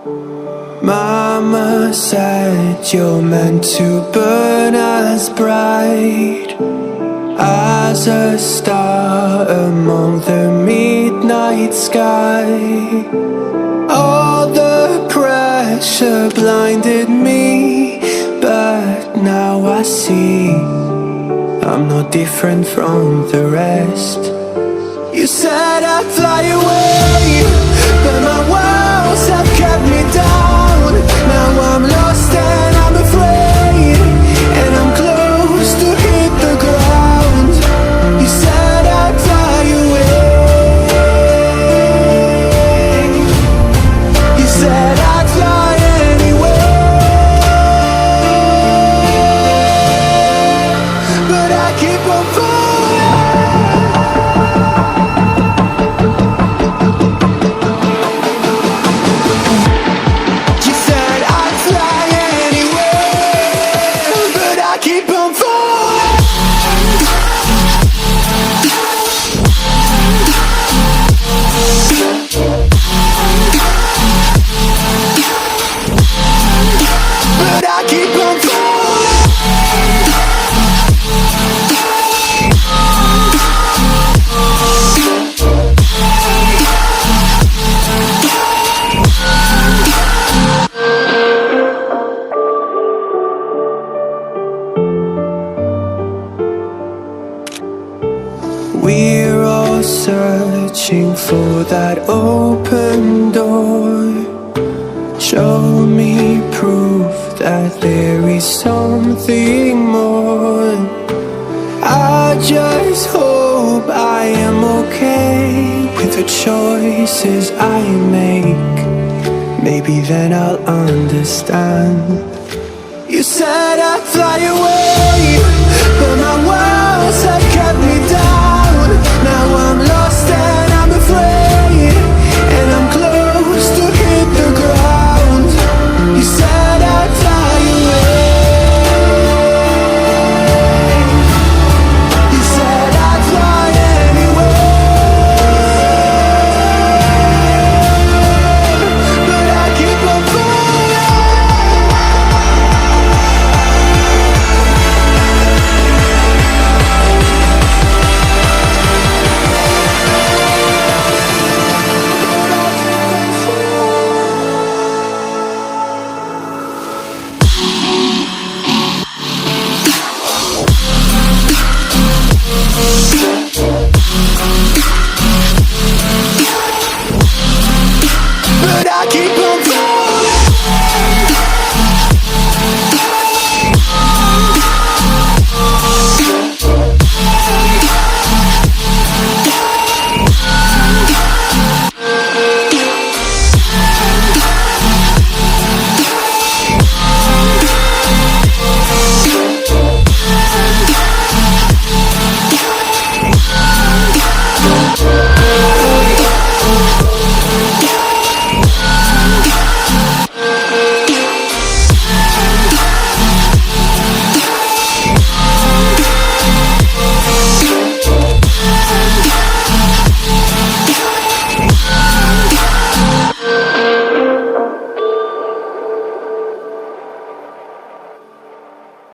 Mama said you're meant to burn as bright as a star among the midnight sky. All the pressure blinded me, but now I see I'm no different from the rest. You said I'd fly away, but my walls have kept me down. Now I'm lost and I'm afraid, and I'm close to hit the ground. You said I'd fly away. You said I'd fly anyway, but I keep on falling. You said I'd fly anyway, but I keep on falling. But I keep on falling. We're all searching for that open door. Show me proof that there is something more. I just hope I am okay with the choices I make. Maybe then I'll understand. You said I'd fly away, but my walls have kept me down. Now I'm